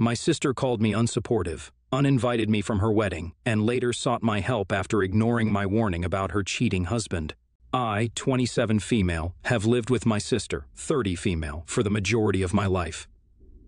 My sister called me unsupportive, uninvited me from her wedding, and later sought my help after ignoring my warning about her cheating husband. I, 27 female, have lived with my sister, 30 female, for the majority of my life.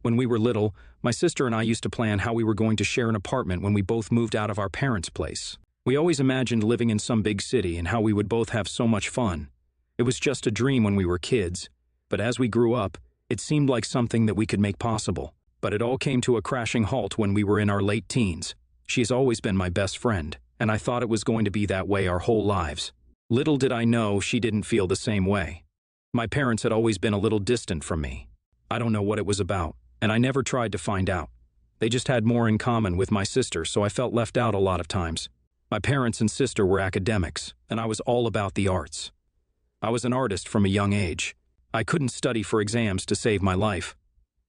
When we were little, my sister and I used to plan how we were going to share an apartment when we both moved out of our parents' place. We always imagined living in some big city and how we would both have so much fun. It was just a dream when we were kids, but as we grew up, it seemed like something that we could make possible. But it all came to a crashing halt when we were in our late teens. She has always been my best friend, and I thought it was going to be that way our whole lives. Little did I know she didn't feel the same way. My parents had always been a little distant from me. I don't know what it was about, and I never tried to find out. They just had more in common with my sister, so I felt left out a lot of times. My parents and sister were academics, and I was all about the arts. I was an artist from a young age. I couldn't study for exams to save my life.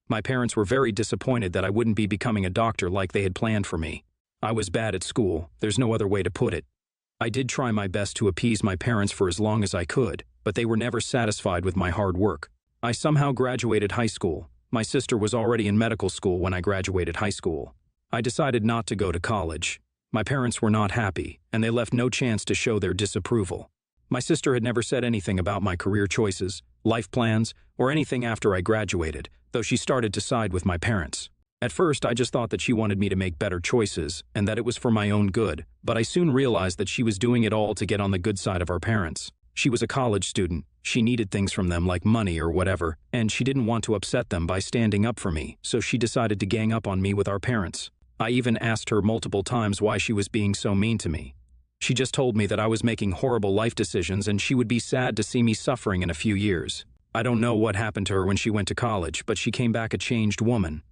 My parents were very disappointed that I wouldn't be becoming a doctor like they had planned for me. I was bad at school, there's no other way to put it. I did try my best to appease my parents for as long as I could, but they were never satisfied with my hard work. I somehow graduated high school. My sister was already in medical school when I graduated high school. I decided not to go to college. My parents were not happy, and they left no chance to show their disapproval. My sister had never said anything about my career choices, life plans, or anything after I graduated, though she started to side with my parents. At first, I just thought that she wanted me to make better choices, and that it was for my own good, but I soon realized that she was doing it all to get on the good side of our parents. She was a college student, she needed things from them like money or whatever, and she didn't want to upset them by standing up for me, so she decided to gang up on me with our parents. I even asked her multiple times why she was being so mean to me. She just told me that I was making horrible life decisions and she would be sad to see me suffering in a few years. I don't know what happened to her when she went to college, but she came back a changed woman.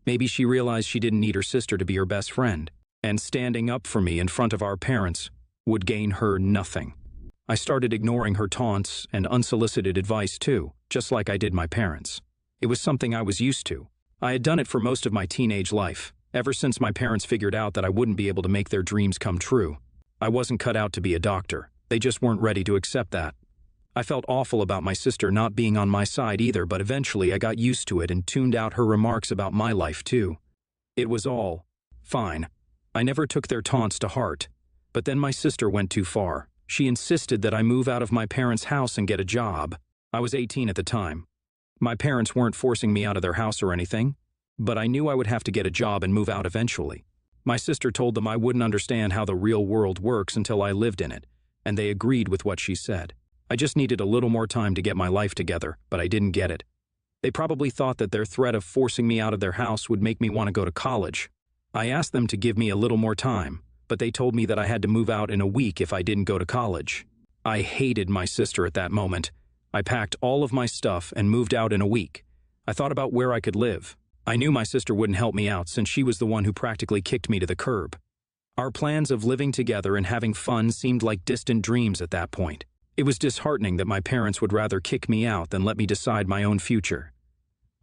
Maybe she realized she didn't need her sister to be her best friend, and standing up for me in front of our parents would gain her nothing. I started ignoring her taunts and unsolicited advice too, just like I did my parents. It was something I was used to. I had done it for most of my teenage life, ever since my parents figured out that I wouldn't be able to make their dreams come true. I wasn't cut out to be a doctor. They just weren't ready to accept that. I felt awful about my sister not being on my side either, but eventually I got used to it and tuned out her remarks about my life too. It was all fine. I never took their taunts to heart. But then my sister went too far. She insisted that I move out of my parents' house and get a job. I was 18 at the time. My parents weren't forcing me out of their house or anything, but I knew I would have to get a job and move out eventually. My sister told them I wouldn't understand how the real world works until I lived in it, and they agreed with what she said. I just needed a little more time to get my life together, but I didn't get it. They probably thought that their threat of forcing me out of their house would make me want to go to college. I asked them to give me a little more time, but they told me that I had to move out in a week if I didn't go to college. I hated my sister at that moment. I packed all of my stuff and moved out in a week. I thought about where I could live. I knew my sister wouldn't help me out since she was the one who practically kicked me to the curb. Our plans of living together and having fun seemed like distant dreams at that point. It was disheartening that my parents would rather kick me out than let me decide my own future.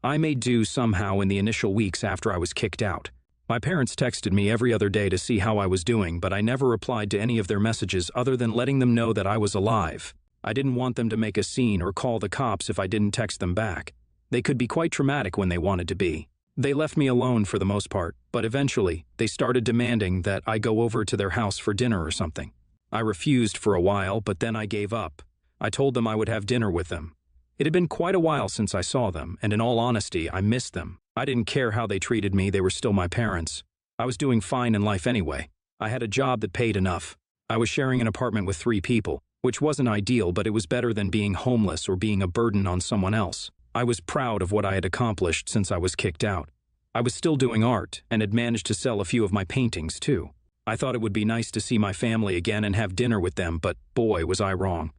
I made do somehow in the initial weeks after I was kicked out. My parents texted me every other day to see how I was doing, but I never replied to any of their messages other than letting them know that I was alive. I didn't want them to make a scene or call the cops if I didn't text them back. They could be quite traumatic when they wanted to be. They left me alone for the most part, but eventually, they started demanding that I go over to their house for dinner or something. I refused for a while, but then I gave up. I told them I would have dinner with them. It had been quite a while since I saw them, and in all honesty, I missed them. I didn't care how they treated me, they were still my parents. I was doing fine in life anyway. I had a job that paid enough. I was sharing an apartment with 3 people, which wasn't ideal, but it was better than being homeless or being a burden on someone else. I was proud of what I had accomplished since I was kicked out. I was still doing art and had managed to sell a few of my paintings too. I thought it would be nice to see my family again and have dinner with them, but boy, was I wrong.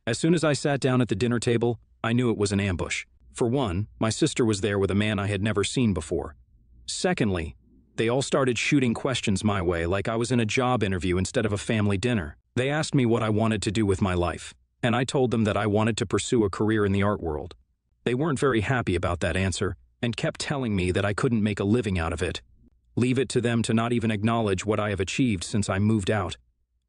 As soon as I sat down at the dinner table, I knew it was an ambush. For one, my sister was there with a man I had never seen before. Secondly, they all started shooting questions my way like I was in a job interview instead of a family dinner. They asked me what I wanted to do with my life, and I told them that I wanted to pursue a career in the art world. They weren't very happy about that answer and kept telling me that I couldn't make a living out of it. Leave it to them to not even acknowledge what I have achieved since I moved out.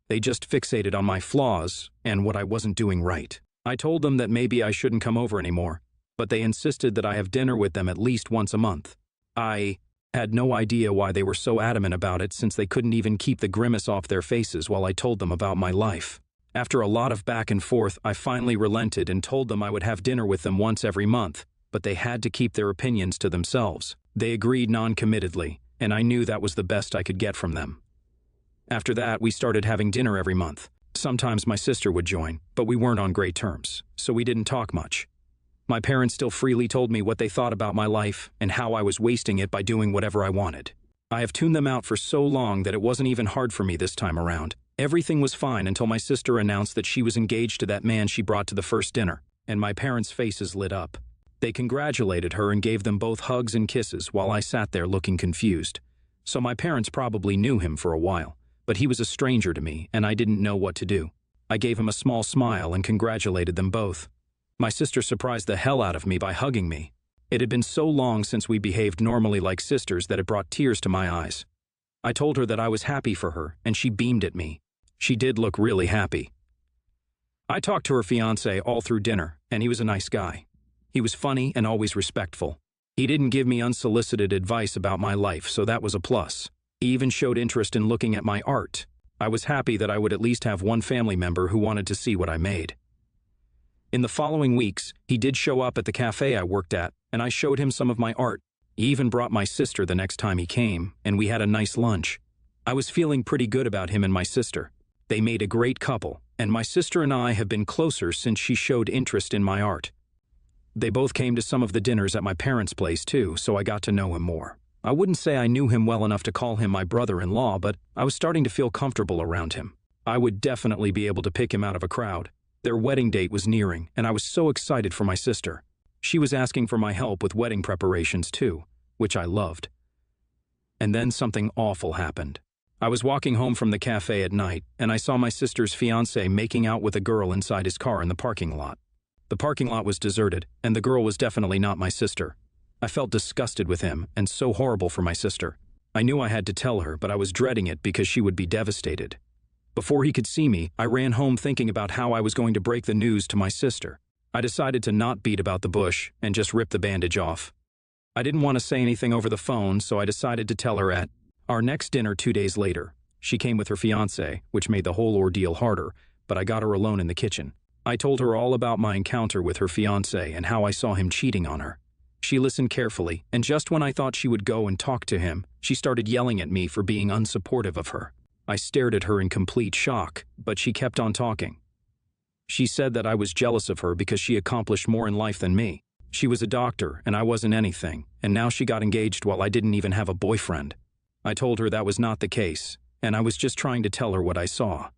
They just fixated on my flaws and what I wasn't doing right. I told them that maybe I shouldn't come over anymore, but they insisted that I have dinner with them at least once a month. I Had no idea why they were so adamant about it since they couldn't even keep the grimace off their faces while I told them about my life. After a lot of back and forth, I finally relented and told them I would have dinner with them once every month, but they had to keep their opinions to themselves. They agreed non-committedly, and I knew that was the best I could get from them. After that, we started having dinner every month. Sometimes my sister would join, but we weren't on great terms, so we didn't talk much. My parents still freely told me what they thought about my life and how I was wasting it by doing whatever I wanted. I have tuned them out for so long that it wasn't even hard for me this time around. Everything was fine until my sister announced that she was engaged to that man she brought to the first dinner, and my parents' faces lit up. They congratulated her and gave them both hugs and kisses while I sat there looking confused. So my parents probably knew him for a while, but he was a stranger to me and I didn't know what to do. I gave him a small smile and congratulated them both. My sister surprised the hell out of me by hugging me. It had been so long since we behaved normally like sisters that it brought tears to my eyes. I told her that I was happy for her, and she beamed at me. She did look really happy. I talked to her fiancé all through dinner, and he was a nice guy. He was funny and always respectful. He didn't give me unsolicited advice about my life, so that was a plus. He even showed interest in looking at my art. I was happy that I would at least have one family member who wanted to see what I made. In the following weeks, he did show up at the cafe I worked at, and I showed him some of my art. He even brought my sister the next time he came, and we had a nice lunch. I was feeling pretty good about him and my sister. They made a great couple, and my sister and I have been closer since she showed interest in my art. They both came to some of the dinners at my parents' place too, so I got to know him more. I wouldn't say I knew him well enough to call him my brother-in-law, but I was starting to feel comfortable around him. I would definitely be able to pick him out of a crowd. Their wedding date was nearing, and I was so excited for my sister. She was asking for my help with wedding preparations too, which I loved. And then something awful happened. I was walking home from the cafe at night, and I saw my sister's fiancé making out with a girl inside his car in the parking lot. The parking lot was deserted, and the girl was definitely not my sister. I felt disgusted with him, and so horrible for my sister. I knew I had to tell her, but I was dreading it because she would be devastated. Before he could see me, I ran home thinking about how I was going to break the news to my sister. I decided to not beat about the bush and just rip the bandage off. I didn't want to say anything over the phone, so I decided to tell her at our next dinner 2 days later. She came with her fiancé, which made the whole ordeal harder, but I got her alone in the kitchen. I told her all about my encounter with her fiancé and how I saw him cheating on her. She listened carefully, and just when I thought she would go and talk to him, she started yelling at me for being unsupportive of her. I stared at her in complete shock, but she kept on talking. She said that I was jealous of her because she accomplished more in life than me. She was a doctor, and I wasn't anything, and now she got engaged while I didn't even have a boyfriend. I told her that was not the case, and I was just trying to tell her what I saw.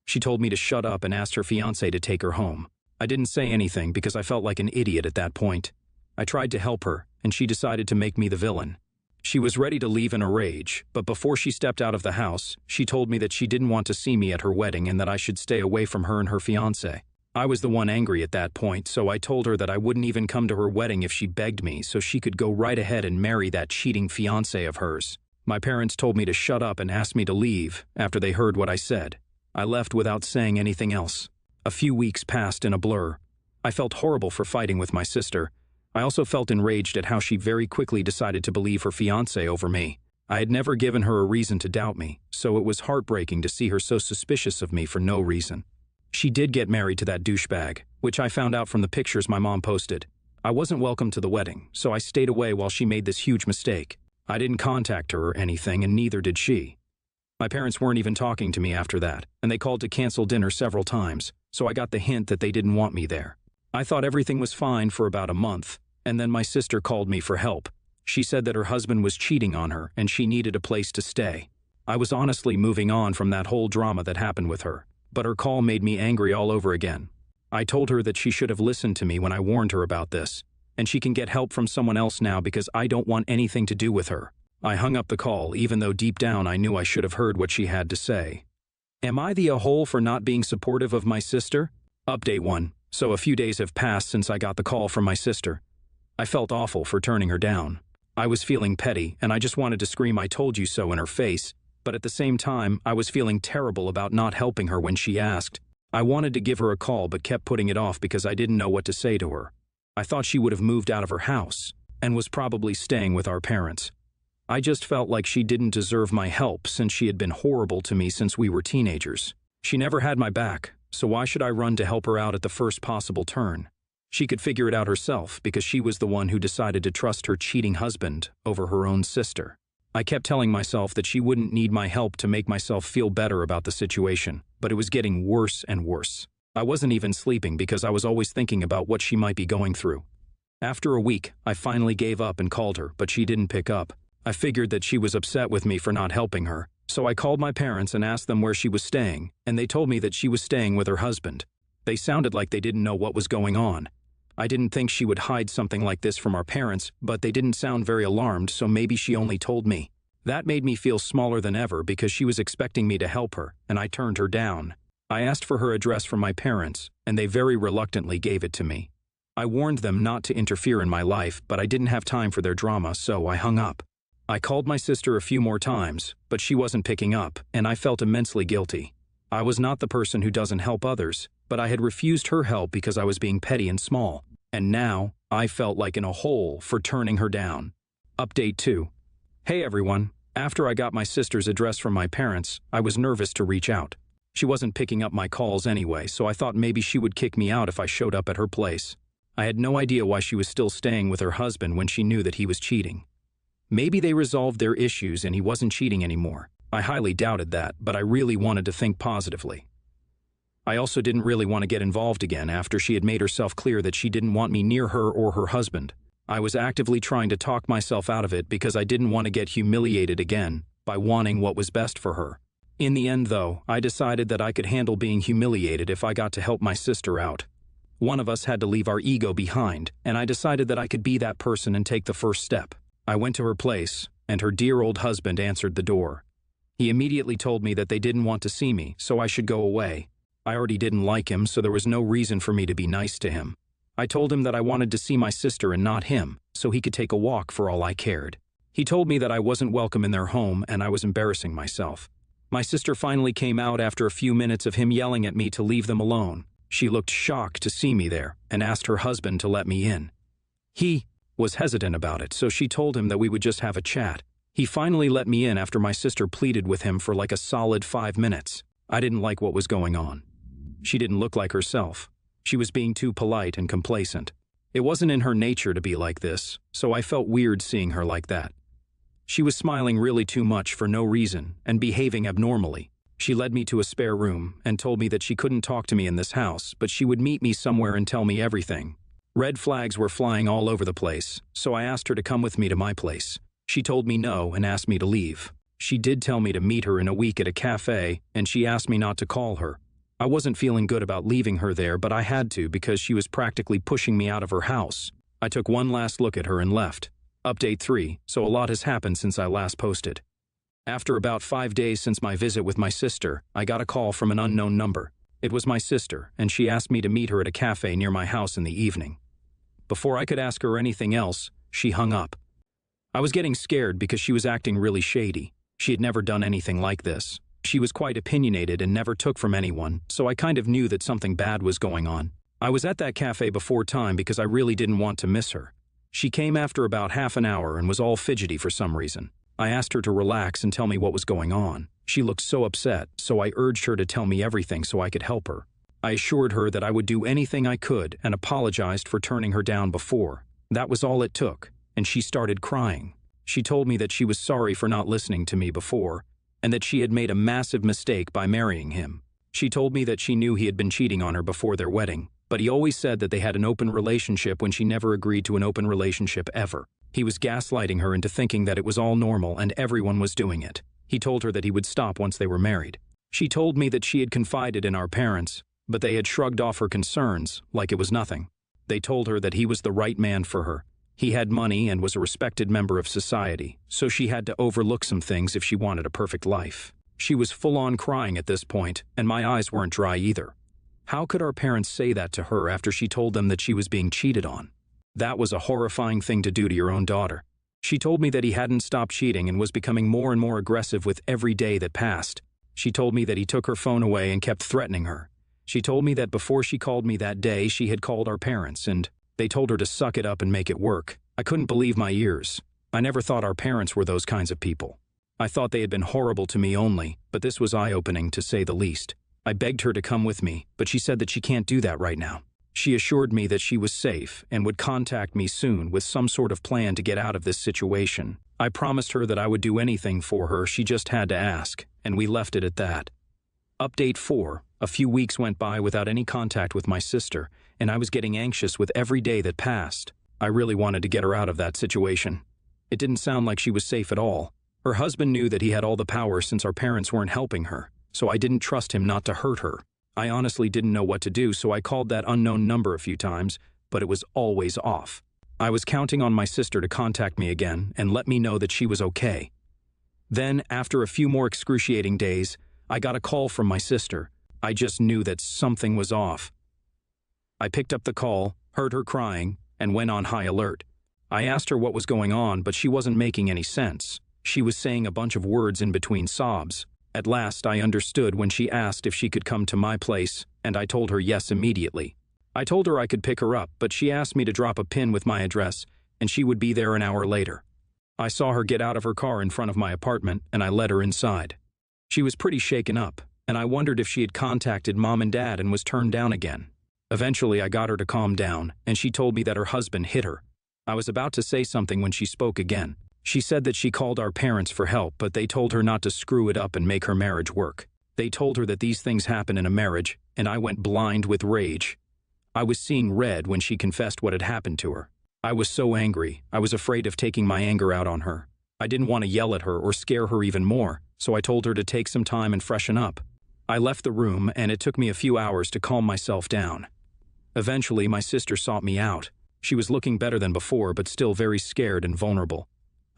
She told me to shut up and asked her fiancé to take her home. I didn't say anything because I felt like an idiot at that point. I tried to help her, and she decided to make me the villain. She was ready to leave in a rage, but before she stepped out of the house, she told me that she didn't want to see me at her wedding and that I should stay away from her and her fiancé. I was the one angry at that point, so I told her that I wouldn't even come to her wedding if she begged me, so she could go right ahead and marry that cheating fiancé of hers. My parents told me to shut up and asked me to leave after they heard what I said. I left without saying anything else. A few weeks passed in a blur. I felt horrible for fighting with my sister. I also felt enraged at how she very quickly decided to believe her fiancé over me. I had never given her a reason to doubt me, so it was heartbreaking to see her so suspicious of me for no reason. She did get married to that douchebag, which I found out from the pictures my mom posted. I wasn't welcome to the wedding, so I stayed away while she made this huge mistake. I didn't contact her or anything, and neither did she. My parents weren't even talking to me after that, and they called to cancel dinner several times, so I got the hint that they didn't want me there. I thought everything was fine for about a month, and then my sister called me for help. She said that her husband was cheating on her and she needed a place to stay. I was honestly moving on from that whole drama that happened with her, but her call made me angry all over again. I told her that she should have listened to me when I warned her about this, and she can get help from someone else now because I don't want anything to do with her. I hung up the call even though deep down I knew I should have heard what she had to say. Am I the a-hole for not being supportive of my sister? Update 1. So a few days have passed since I got the call from my sister. I felt awful for turning her down. I was feeling petty, and I just wanted to scream "I told you so" in her face, but at the same time, I was feeling terrible about not helping her when she asked. I wanted to give her a call but kept putting it off because I didn't know what to say to her. I thought she would have moved out of her house, and was probably staying with our parents. I just felt like she didn't deserve my help since she had been horrible to me since we were teenagers. She never had my back, so why should I run to help her out at the first possible turn? She could figure it out herself because she was the one who decided to trust her cheating husband over her own sister. I kept telling myself that she wouldn't need my help to make myself feel better about the situation, but it was getting worse and worse. I wasn't even sleeping because I was always thinking about what she might be going through. After a week, I finally gave up and called her, but she didn't pick up. I figured that she was upset with me for not helping her, so I called my parents and asked them where she was staying, and they told me that she was staying with her husband. They sounded like they didn't know what was going on. I didn't think she would hide something like this from our parents, but they didn't sound very alarmed, so maybe she only told me. That made me feel smaller than ever because she was expecting me to help her, and I turned her down. I asked for her address from my parents, and they very reluctantly gave it to me. I warned them not to interfere in my life, but I didn't have time for their drama, so I hung up. I called my sister a few more times, but she wasn't picking up, and I felt immensely guilty. I was not the person who doesn't help others, but I had refused her help because I was being petty and small. And now, I felt like in a hole for turning her down. Update 2. Hey everyone, after I got my sister's address from my parents, I was nervous to reach out. She wasn't picking up my calls anyway, so I thought maybe she would kick me out if I showed up at her place. I had no idea why she was still staying with her husband when she knew that he was cheating. Maybe they resolved their issues and he wasn't cheating anymore. I highly doubted that, but I really wanted to think positively. I also didn't really want to get involved again after she had made herself clear that she didn't want me near her or her husband. I was actively trying to talk myself out of it because I didn't want to get humiliated again by wanting what was best for her. In the end, though, I decided that I could handle being humiliated if I got to help my sister out. One of us had to leave our ego behind, and I decided that I could be that person and take the first step. I went to her place, and her dear old husband answered the door. He immediately told me that they didn't want to see me, so I should go away. I already didn't like him, so there was no reason for me to be nice to him. I told him that I wanted to see my sister and not him, so he could take a walk for all I cared. He told me that I wasn't welcome in their home and I was embarrassing myself. My sister finally came out after a few minutes of him yelling at me to leave them alone. She looked shocked to see me there and asked her husband to let me in. He was hesitant about it, so she told him that we would just have a chat. He finally let me in after my sister pleaded with him for like a solid 5 minutes. I didn't like what was going on. She didn't look like herself. She was being too polite and complacent. It wasn't in her nature to be like this, so I felt weird seeing her like that. She was smiling really too much for no reason and behaving abnormally. She led me to a spare room and told me that she couldn't talk to me in this house, but she would meet me somewhere and tell me everything. Red flags were flying all over the place, so I asked her to come with me to my place. She told me no and asked me to leave. She did tell me to meet her in a week at a cafe, and she asked me not to call her. I wasn't feeling good about leaving her there, but I had to because she was practically pushing me out of her house. I took one last look at her and left. Update 3, so a lot has happened since I last posted. After about 5 days since my visit with my sister, I got a call from an unknown number. It was my sister, and she asked me to meet her at a cafe near my house in the evening. Before I could ask her anything else, she hung up. I was getting scared because she was acting really shady. She had never done anything like this. She was quite opinionated and never took from anyone, so I kind of knew that something bad was going on. I was at that cafe before time because I really didn't want to miss her. She came after about half an hour and was all fidgety for some reason. I asked her to relax and tell me what was going on. She looked so upset, so I urged her to tell me everything so I could help her. I assured her that I would do anything I could and apologized for turning her down before. That was all it took, and she started crying. She told me that she was sorry for not listening to me before, and that she had made a massive mistake by marrying him. She told me that she knew he had been cheating on her before their wedding, but he always said that they had an open relationship when she never agreed to an open relationship ever. He was gaslighting her into thinking that it was all normal and everyone was doing it. He told her that he would stop once they were married. She told me that she had confided in our parents, but they had shrugged off her concerns like it was nothing. They told her that he was the right man for her. He had money and was a respected member of society, so she had to overlook some things if she wanted a perfect life. She was full-on crying at this point, and my eyes weren't dry either. How could our parents say that to her after she told them that she was being cheated on? That was a horrifying thing to do to your own daughter. She told me that he hadn't stopped cheating and was becoming more and more aggressive with every day that passed. She told me that he took her phone away and kept threatening her. She told me that before she called me that day, she had called our parents and they told her to suck it up and make it work. I couldn't believe my ears. I never thought our parents were those kinds of people. I thought they had been horrible to me only, but this was eye-opening to say the least. I begged her to come with me, but she said that she can't do that right now. She assured me that she was safe and would contact me soon with some sort of plan to get out of this situation. I promised her that I would do anything for her, she just had to ask, and we left it at that. Update 4. A few weeks went by without any contact with my sister, and I was getting anxious with every day that passed. I really wanted to get her out of that situation. It didn't sound like she was safe at all. Her husband knew that he had all the power since our parents weren't helping her, so I didn't trust him not to hurt her. I honestly didn't know what to do, so I called that unknown number a few times, but it was always off. I was counting on my sister to contact me again and let me know that she was okay. Then, after a few more excruciating days, I got a call from my sister. I just knew that something was off. I picked up the call, heard her crying, and went on high alert. I asked her what was going on, but she wasn't making any sense. She was saying a bunch of words in between sobs. At last, I understood when she asked if she could come to my place, and I told her yes immediately. I told her I could pick her up, but she asked me to drop a pin with my address, and she would be there an hour later. I saw her get out of her car in front of my apartment, and I led her inside. She was pretty shaken up, and I wondered if she had contacted Mom and Dad and was turned down again. Eventually, I got her to calm down, and she told me that her husband hit her. I was about to say something when she spoke again. She said that she called our parents for help, but they told her not to screw it up and make her marriage work. They told her that these things happen in a marriage, and I went blind with rage. I was seeing red when she confessed what had happened to her. I was so angry, I was afraid of taking my anger out on her. I didn't want to yell at her or scare her even more, so I told her to take some time and freshen up. I left the room, and it took me a few hours to calm myself down. Eventually, my sister sought me out. She was looking better than before, but still very scared and vulnerable.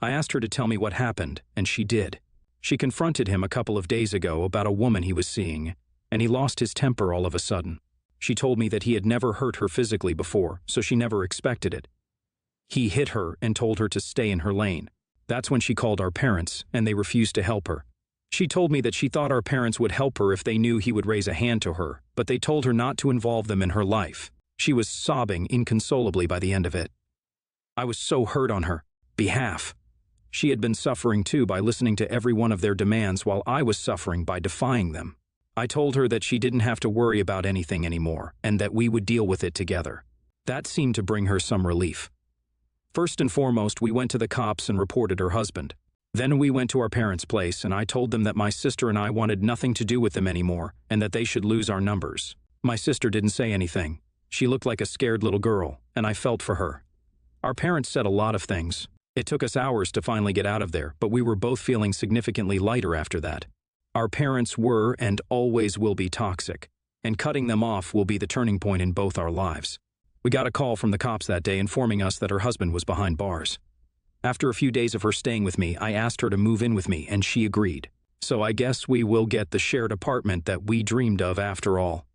I asked her to tell me what happened, and she did. She confronted him a couple of days ago about a woman he was seeing, and he lost his temper all of a sudden. She told me that he had never hurt her physically before, so she never expected it. He hit her and told her to stay in her lane. That's when she called our parents, and they refused to help her. She told me that she thought our parents would help her if they knew he would raise a hand to her, but they told her not to involve them in her life. She was sobbing inconsolably by the end of it. I was so hurt on her behalf. She had been suffering too by listening to every one of their demands while I was suffering by defying them. I told her that she didn't have to worry about anything anymore, and that we would deal with it together. That seemed to bring her some relief. First and foremost, we went to the cops and reported her husband. Then we went to our parents' place, and I told them that my sister and I wanted nothing to do with them anymore, and that they should lose our numbers. My sister didn't say anything. She looked like a scared little girl, and I felt for her. Our parents said a lot of things. It took us hours to finally get out of there, but we were both feeling significantly lighter after that. Our parents were and always will be toxic, and cutting them off will be the turning point in both our lives. We got a call from the cops that day informing us that her husband was behind bars. After a few days of her staying with me, I asked her to move in with me, and she agreed. So I guess we will get the shared apartment that we dreamed of after all.